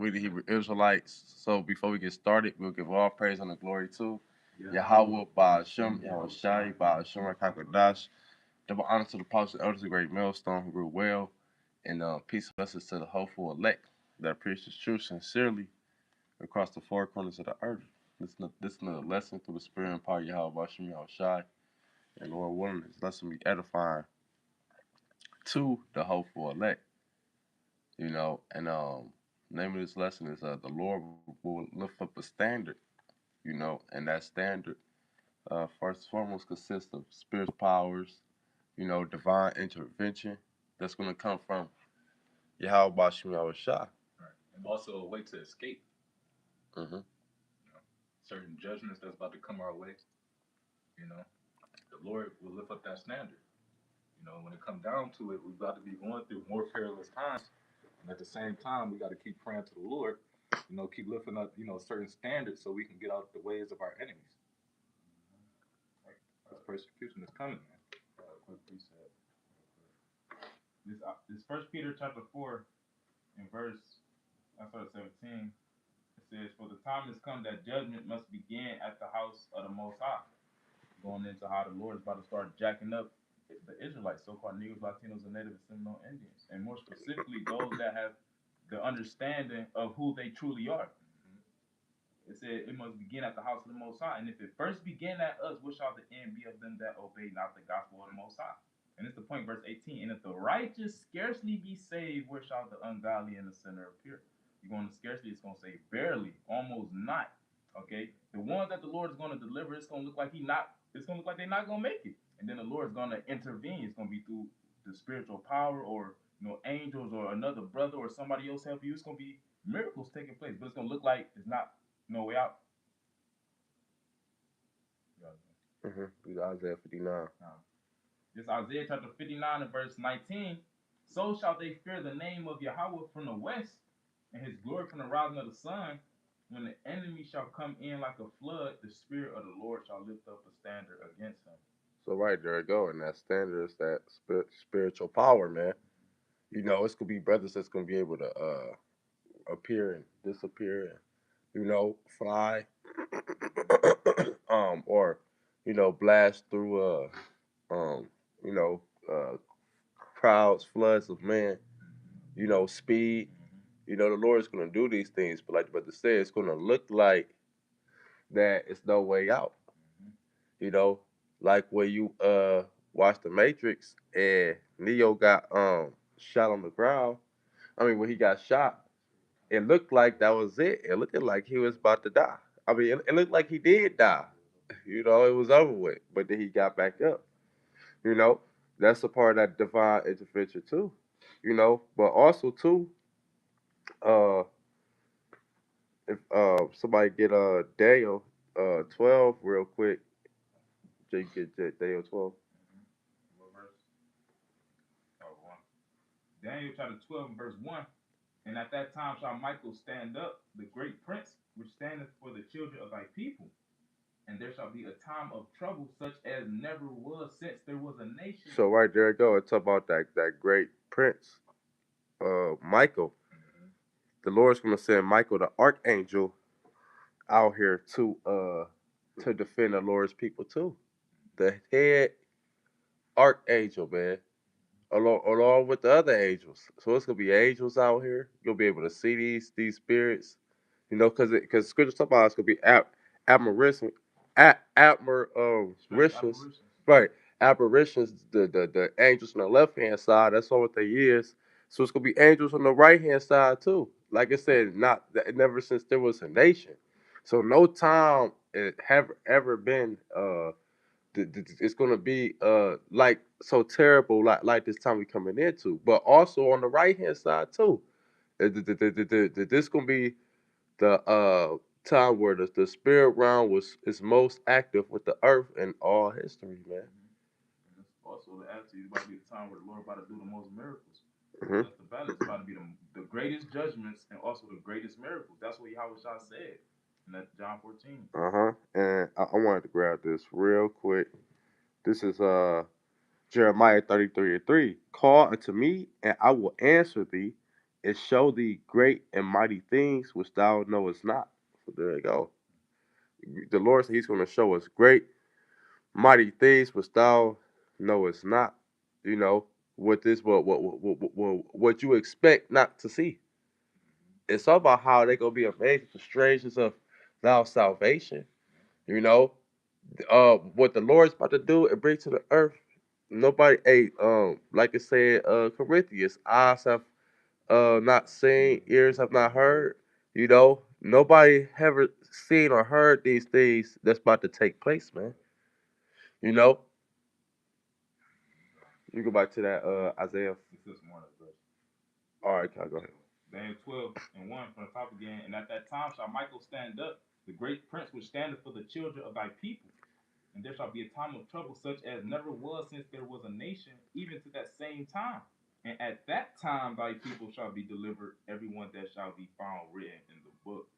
we the Hebrew Israelites. So before we get started, we'll give all praise and the glory to Yahweh, Ba'ashem, Yahweh Shai, Ba'ashem, Rakakadash. Double honor to the apostles and elders, the great millstone who grew well, and peace and blessings to the hopeful elect that preach the truth sincerely across the four corners of the earth. This is another lesson through the spirit and power of Yahweh, Ba'ashem, Yahweh Shai, and Lord willing, this lesson be edifying to the hopeful elect. And the name of this lesson is the Lord will lift up a standard, and that standard first and foremost consists of spiritual powers, divine intervention that's going to come from Yahweh Bashim Yahweh Shah. Right. And also a way to escape certain judgments that's about to come our way. The Lord will lift up that standard. When it comes down to it, we've got to be going through more perilous times. And at the same time, we got to keep praying to the Lord, keep lifting up, certain standards so we can get out the ways of our enemies. Because persecution is coming, man. Quick precept. This First Peter chapter 4 in verse 17. It says, "For the time has come that judgment must begin at the house of the Most High." Going into how the Lord is about to start jacking up the Israelites, so-called Negroes, Latinos, and Native and Seminole Indians, and more specifically those that have the understanding of who they truly are. It said it must begin at the house of the Most High, and if it first begin at us, what shall the end be of them that obey not the gospel of the Most High? And it's the point, verse 18. And if the righteous scarcely be saved, where shall the ungodly and the sinner appear? You're going to scarcely, it's going to say barely, almost not. Okay? The one that the Lord is going to deliver, it's going to look like it's going to look like they're not going to make it. And then the Lord is going to intervene. It's going to be through the spiritual power or angels or another brother or somebody else help you. It's going to be miracles taking place, but it's going to look like it's not no way out. Isaiah 59. This Isaiah chapter 59 and verse 19. So shall they fear the name of Yahweh from the west, and his glory from the rising of the sun. When the enemy shall come in like a flood, the spirit of the Lord shall lift up a standard against him. So right there you go, and that standard is that spiritual power, man. It's gonna be brothers that's gonna be able to appear and disappear, and fly, or blast through um, you know, uh, crowds, floods of men, speed. The Lord is gonna do these things, but like the brother said, it's gonna look like that it's no way out. Like when you watch the Matrix and Neo got shot on the ground. I mean, when he got shot, it looked like that was it. It looked like he was about to die. I mean, it looked like he did die. It was over with. But then he got back up. You know, that's a part of that divine intervention too. But also too, uh, if somebody get Daniel 12 real quick, Jake get Daniel 12. What verse? Oh, 1. Daniel chapter 12 and verse 1. And at that time shall Michael stand up, the great prince, which standeth for the children of thy people. And there shall be a time of trouble such as never was since there was a nation. So right there you go. It's about that great prince, Michael. The Lord's gonna send Michael, the archangel, out here to defend the Lord's people too. The head archangel, man, along with the other angels. So it's gonna be angels out here. You'll be able to see these spirits, because scripture talk about it's gonna be apparition, apparitions, right? Apparitions. The angels on the left hand side. That's all what they is. So it's gonna be angels on the right hand side too. Like I said, not never since there was a nation. So no time it have ever been it's gonna be like so terrible like this time we coming into, but also on the right hand side too. This gonna be the time where the spirit realm is most active with the earth in all history, man. And it's also the attitude about to be the time where the Lord about to do the most miracles. That's the balance. It's about to be the greatest judgments and also the greatest miracles. That's what Yahweh Shah said in that John 14. And I wanted to grab this real quick. This is Jeremiah 33:3. Call unto me, and I will answer thee, and show thee great and mighty things which thou knowest not. So there you go. The Lord said He's going to show us great, mighty things which thou knowest not. You know, what this, what you expect not to see. It's all about how they gonna be amazed at the strangeness of thou salvation. You know, what the Lord's about to do and bring to the earth. Nobody, like it said, Corinthians, eyes have not seen, ears have not heard. You know, nobody ever seen or heard these things that's about to take place, man. You know, you go back to that Isaiah. This is one of the verses. All right, Kyle, go ahead. Daniel 12:1 from the top again. And at that time shall Michael stand up, the great prince which standeth for the children of thy people. And there shall be a time of trouble such as never was since there was a nation, even to that same time. And at that time thy people shall be delivered, everyone that shall be found written in the book.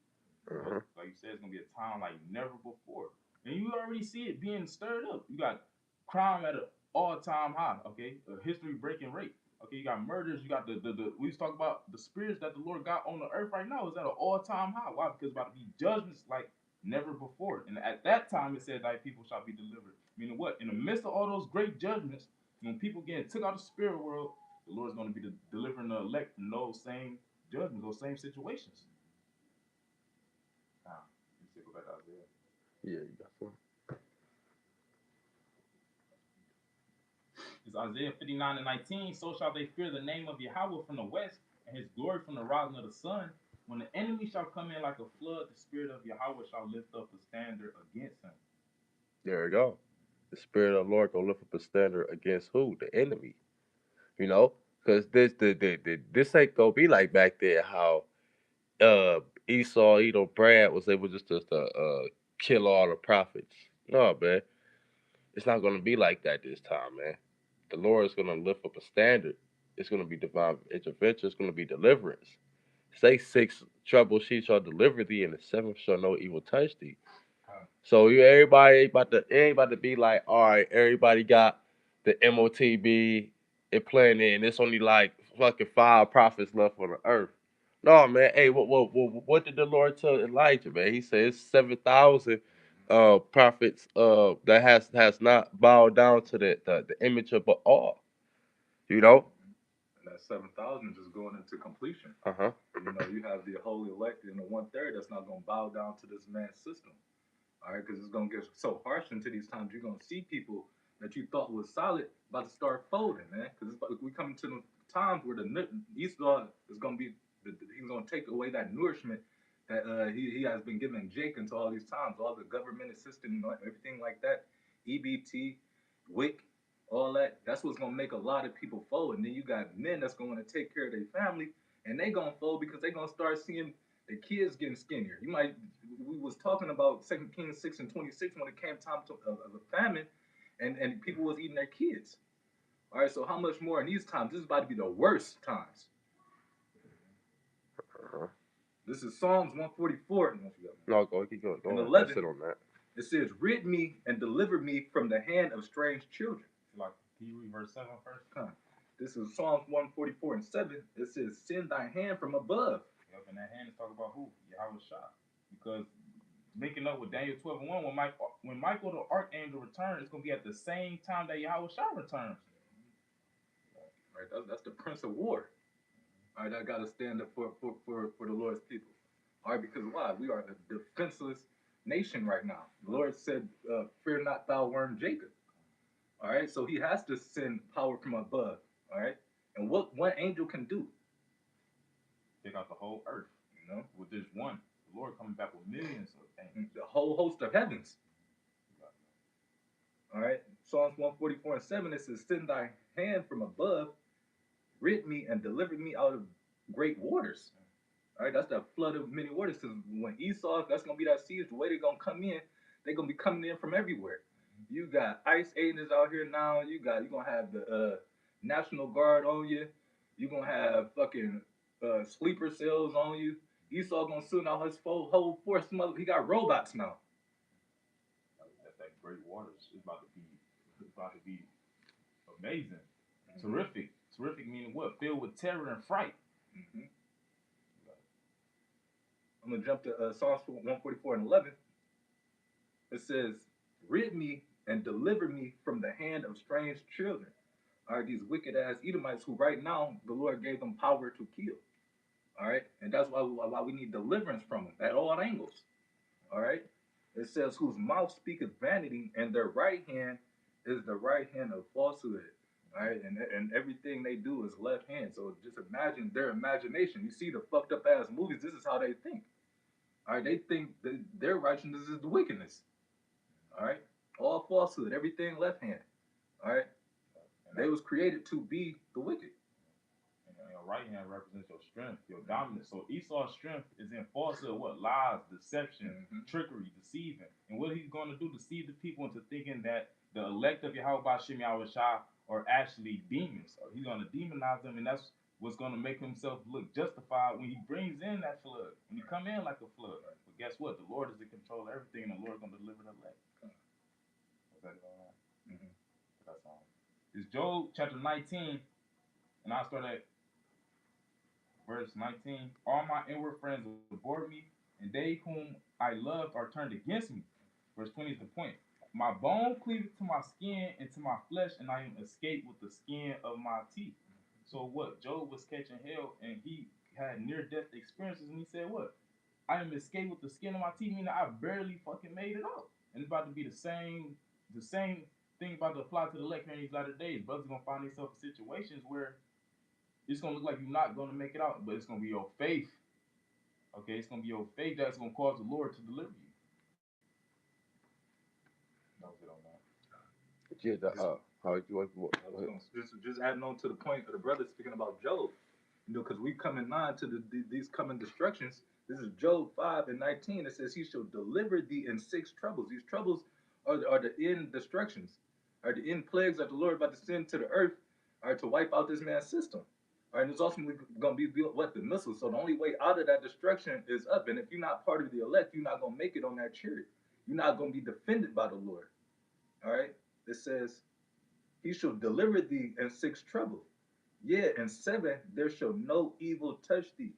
Uh-huh. Like you said, it's gonna be a time like never before. And you already see it being stirred up. You got crime at an all-time high, okay? A history-breaking rate. Okay, you got murders, you got the we was talking about the spirits that the Lord got on the earth right now is at an all-time high. Why? Because it's about to be judgments like never before. And at that time it said thy people shall be delivered. Meaning what? In the midst of all those great judgments, when people getting took out of the spirit world, the Lord's gonna be delivering the elect from those same judgments, those same situations. Let's go back to Isaiah. Yeah, you got some. It's Isaiah 59:19. So shall they fear the name of Yahweh from the west, and his glory from the rising of the sun. When the enemy shall come in like a flood, the spirit of Yahweh shall lift up a standard against him. There you go. The Spirit of the Lord gonna lift up a standard against who? The enemy. You know, because this ain't gonna be like back there how Esau, Brad was able just to kill all the prophets. No, man, it's not gonna be like that this time, man. The Lord is gonna lift up a standard. It's gonna be divine intervention. It's gonna be deliverance. Say 6 trouble she shall deliver thee, and the 7th shall no evil touch thee. So everybody ain't about to be like, all right, everybody got the MOTB and playing it, and it's only like fucking 5 prophets left on the earth. No, man. Hey, what did the Lord tell Elijah, man? He said it's 7,000 prophets that has not bowed down to the image of Baal. You know? And that 7,000 just going into completion. Uh-huh. You know, you have the holy elect and the 1/3 that's not going to bow down to this man's system. All right, because it's going to get so harsh into these times. You're going to see people that you thought was solid about to start folding, man. Because we come to the times where the Esau is going to be, he's going to take away that nourishment that he has been giving Jake into all these times, all the government assistance and everything like that, EBT, WIC, all that. That's what's going to make a lot of people fold. And then you got men that's going to take care of their family, and they going to fold because they're going to start seeing the kids getting skinnier. We was talking about 2 Kings 6:26 when it came time of a famine, and people was eating their kids. All right, so how much more in these times? This is about to be the worst times. Uh-huh. This is Psalms 144. No, go keep going. And Don't 11, sit on that. It says, "Rid me and deliver me from the hand of strange children." Like, can you read verse 7 first? This is Psalms 144:7. It says, "Send thy hand from above." Yep, and that hand is talking about who? Yahweh Shah. Because linking up with Daniel 12:1, when Michael the archangel returns, it's gonna be at the same time that Yahweh Shah returns. Right, that's the Prince of War. All right, I gotta stand up for the Lord's people. All right, because why? We are a defenseless nation right now. The Lord said, "Fear not, thou worm Jacob." All right, so He has to send power from above. All right, and what one angel can do? Take out the whole earth. You know, with this one, the Lord coming back with millions of angels. The whole host of heavens. All right, Psalms 144:7. It says, "Send thy hand from above, rid me and deliver me out of great waters." All right, that's that flood of many waters. Because when Esau, that's gonna be that siege. The way they're gonna come in, they're gonna be coming in from everywhere. You got ICE agents out here now. You're gonna have the National Guard on you. You're gonna have fucking sleeper cells on you. Esau gonna send out his whole force. He got robots now. That great waters is about to be amazing, terrific. Terrific meaning what? Filled with terror and fright. I'm gonna jump to Psalms 144 and 11. It says, "Rid me and deliver me from the hand of strange children." All right, these wicked ass Edomites who right now the Lord gave them power to kill. All right, and that's why we need deliverance from them at all angles. All right, it says, "Whose mouth speaketh vanity, and their right hand is the right hand of falsehood." All right, and everything they do is left hand. So just imagine their imagination. You see the fucked up ass movies. This is how they think. All right, they think that their righteousness is the wickedness. All right, all falsehood, everything left hand. All right, they was created to be the wicked. And your right hand represents your strength, your dominance. So Esau's strength is in falsehood, what lies, deception, trickery, deceiving. And what he's going to do, deceive the people into thinking that the elect of Yahweh Bashem Yahweh Shah are actually demons. So he's going to demonize them, and that's what's going to make himself look justified when he brings in that flood. When he come in like a flood. But guess what? The Lord is in control of everything, and the Lord's going to deliver the elect. What's that going on? That's all. It's Job chapter 19, and I'll start at verse 19. All my inward friends abhor me, and they whom I loved are turned against me. Verse 20 is the point. My bone cleaveth to my skin and to my flesh, and I am escaped with the skin of my teeth. So what? Job was catching hell, and he had near-death experiences, and he said what? I am escaped with the skin of my teeth, meaning I barely fucking made it out. And it's about to be the same thing about to apply to the elect in these latter days. Brothers gonna find themselves in situations where it's gonna look like you're not gonna make it out, but it's gonna be your faith. Okay, it's gonna be your faith that's gonna cause the Lord to deliver you. That was it on that. Yeah, how you just adding on to the point of the brother speaking about Job, because we come in line to these coming destructions. This is Job 5 and 19. It says, "He shall deliver thee in 6 troubles." These troubles are the end destructions, are the end plagues that the Lord about to send to the earth, are to wipe out this man's system. All right, and it's ultimately going to be what the missiles. So the only way out of that destruction is up. And if you're not part of the elect, you're not going to make it on that chariot. You're not going to be defended by the Lord. All right, it says, "He shall deliver thee in 6 troubles. Yeah, in 7 there shall no evil touch thee."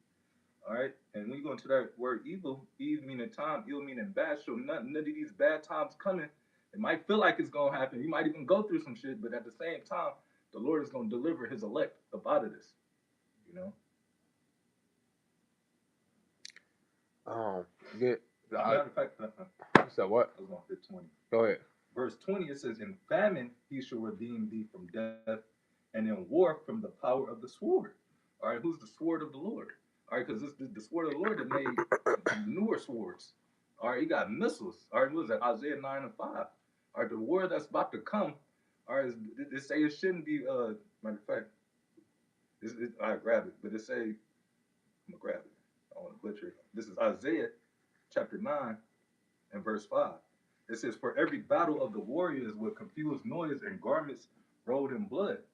All right, and when you go into that word evil, Eve meaning time, ill meaning bad, so none of these bad times coming. It might feel like it's gonna happen. You might even go through some shit, but at the same time, the Lord is gonna deliver His elect up out of this. You know. Matter of fact, so what? I was going to hit 20. Go ahead. Verse 20, it says, "In famine He shall redeem thee from death, and in war from the power of the sword." All right, who's the sword of the Lord? All right, because this the sword of the Lord that made newer swords. All right, he got missiles. All right, what was that? Isaiah 9 and 5. All right, the war that's about to come. All right, they say it shouldn't be. Matter of fact, I grab it, but it say, I'm gonna grab it. I want to butcher it. This is Isaiah chapter 9 and verse 5. It says, "For every battle of the warriors with confused noise and garments rolled in blood."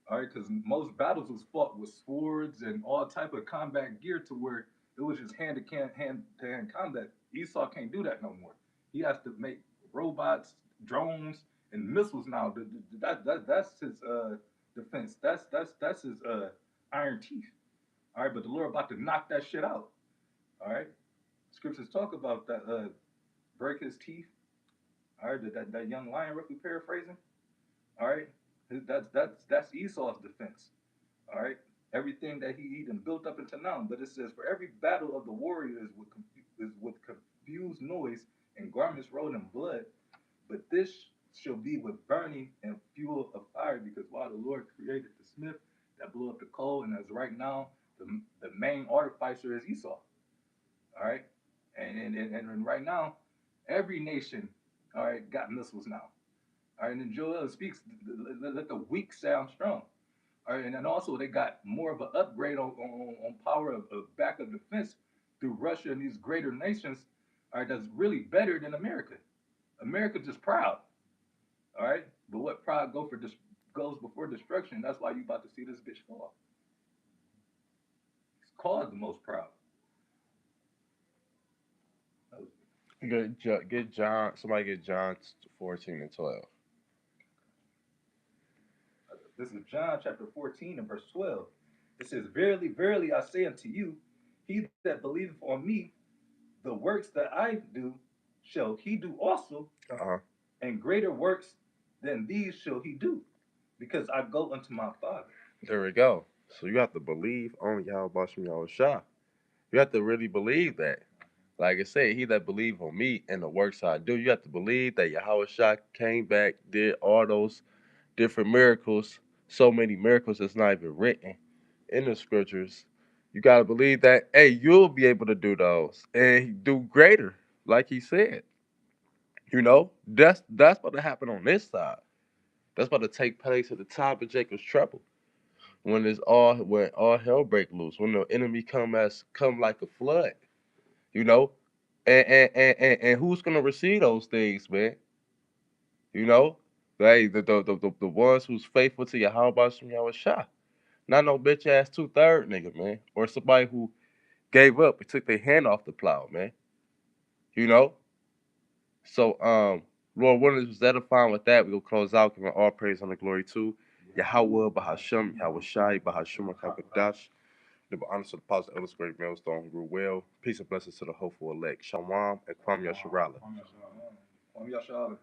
All right, because most battles was fought with swords and all type of combat gear, to where it was just hand to hand combat. Esau can't do that no more. He has to make robots, drones, and missiles now. That's his defense. That's his iron teeth. All right, but the Lord about to knock that shit out. All right, scriptures talk about that. Break his teeth. All right, that young lion, roughly paraphrasing. All right, that's Esau's defense. All right, everything that he done built up until now. But it says, "For every battle of the warriors is with confused noise and garments rolled in blood, but this shall be with burning and fuel of fire, because while the Lord created the smith that blew up the coal, and as right now the main artificer is Esau." All right, and right now every nation, all right, got missiles now. All right, and then Joel speaks, let the weak sound strong. All right, and then also they got more of an upgrade on power of backup defense through Russia and these greater nations. All right, that's really better than America. America's just proud. All right, but what pride goes before destruction. That's why you about to see this bitch fall. It's called the most proud. Get John. Somebody get John 14 and 12. This is John chapter 14 and verse 12. It says, "Verily, verily, I say unto you, he that believeth on me, the works that I do shall he do also, and greater works than these shall he do, because I go unto my Father. There we go. So you have to believe on Yahweh Shem Yahushua. You have to really believe that. Like I said, he that believe on me and the works I do, you have to believe that Yahushua came back, did all those different miracles, so many miracles that's not even written in the scriptures. You gotta believe that, hey, you'll be able to do those and do greater, like he said. You know, that's about to happen on this side. That's about to take place at the top of Jacob's trouble. When all hell break loose, when the enemy come like a flood, you know, and who's gonna receive those things, man? You know, hey, the ones who's faithful to Yahweh Shem Yahushua. Not no bitch ass 2/3 nigga, man. Or somebody who gave up and took their hand off the plow, man. You know? So, Lord, what is edifying with that? We'll close out, giving all praise and the glory to Yahweh, Bahashem, Yahweh Shai, Bahashem, Kakadash. The honor to the positive elders, great millstone who grew well. Peace and blessings to the hopeful elect. Shalom and Kwam Yasharala. Kwame Yashala.